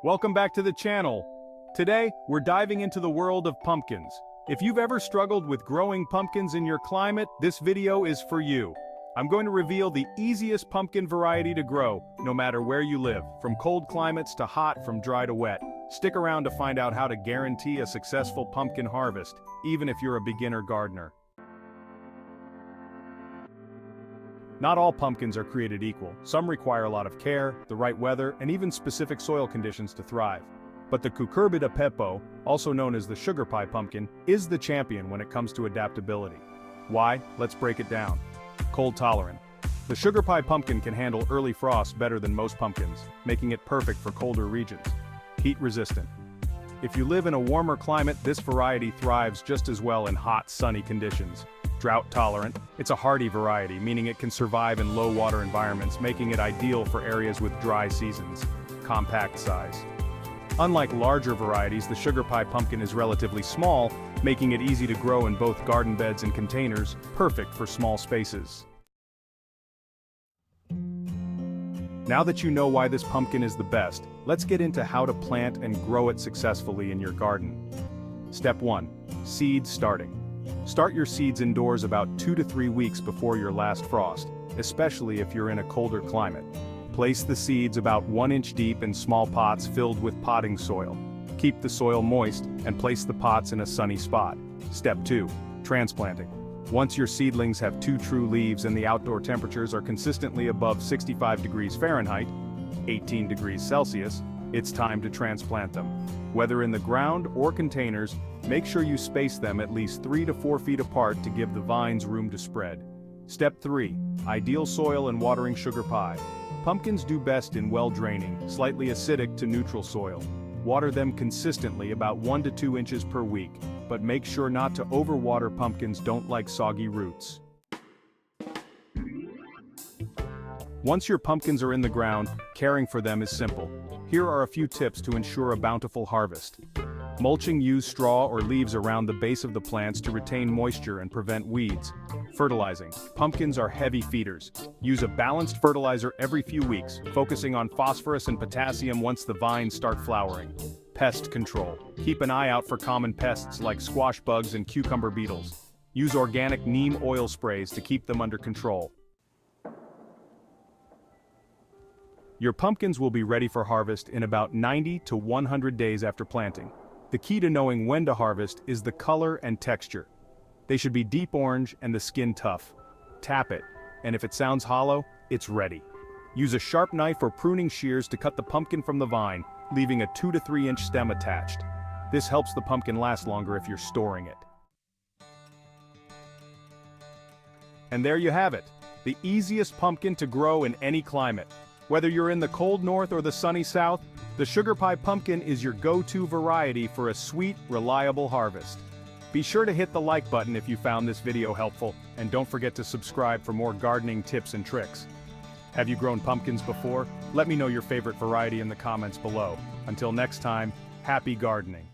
Welcome back to the channel. Today, we're diving into the world of pumpkins. If you've ever struggled with growing pumpkins in your climate, this video is for you. I'm going to reveal the easiest pumpkin variety to grow, no matter where you live, from cold climates to hot, from dry to wet. Stick around to find out how to guarantee a successful pumpkin harvest, even if you're a beginner gardener. Not all pumpkins are created equal. Some require a lot of care, the right weather, and even specific soil conditions to thrive. But the cucurbita pepo, also known as the sugar pie pumpkin, is the champion when it comes to adaptability. Why? Let's break it down. Cold tolerant. The sugar pie pumpkin can handle early frost better than most pumpkins, making it perfect for colder regions. Heat resistant. If you live in a warmer climate, this variety thrives just as well in hot, sunny conditions. Drought tolerant. It's a hardy variety, meaning it can survive in low water environments, making it ideal for areas with dry seasons. Compact size. Unlike larger varieties, the sugar pie pumpkin is relatively small, making it easy to grow in both garden beds and containers, perfect for small spaces. Now that you know why this pumpkin is the best, let's get into how to plant and grow it successfully in your garden. Step 1. Seed starting. Start your seeds indoors about 2 to 3 weeks before your last frost, especially if you're in a colder climate. Place the seeds about 1 inch deep in small pots filled with potting soil. Keep the soil moist and place the pots in a sunny spot. Step 2. Transplanting. Once your seedlings have 2 true leaves and the outdoor temperatures are consistently above 65 degrees Fahrenheit, 18 degrees Celsius, it's time to transplant them. Whether in the ground or containers, make sure you space them at least 3 to 4 feet apart to give the vines room to spread. Step 3. Ideal soil and watering sugar pie. Pumpkins do best in well-draining, slightly acidic to neutral soil. Water them consistently about 1 to 2 inches per week, but make sure not to overwater. Pumpkins don't like soggy roots. Once your pumpkins are in the ground, caring for them is simple. Here are a few tips to ensure a bountiful harvest. Mulching. Use straw or leaves around the base of the plants to retain moisture and prevent weeds. Fertilizing. Pumpkins are heavy feeders. Use a balanced fertilizer every few weeks, focusing on phosphorus and potassium once the vines start flowering. Pest control. Keep an eye out for common pests like squash bugs and cucumber beetles. Use organic neem oil sprays to keep them under control. Your pumpkins will be ready for harvest in about 90 to 100 days after planting. The key to knowing when to harvest is the color and texture. They should be deep orange and the skin tough. Tap it, and if it sounds hollow, it's ready. Use a sharp knife or pruning shears to cut the pumpkin from the vine, leaving a 2 to 3 inch stem attached. This helps the pumpkin last longer if you're storing it. And there you have it, the easiest pumpkin to grow in any climate. Whether you're in the cold north or the sunny south, the sugar pie pumpkin is your go-to variety for a sweet, reliable harvest. Be sure to hit the like button if you found this video helpful, and don't forget to subscribe for more gardening tips and tricks. Have you grown pumpkins before? Let me know your favorite variety in the comments below. Until next time, happy gardening.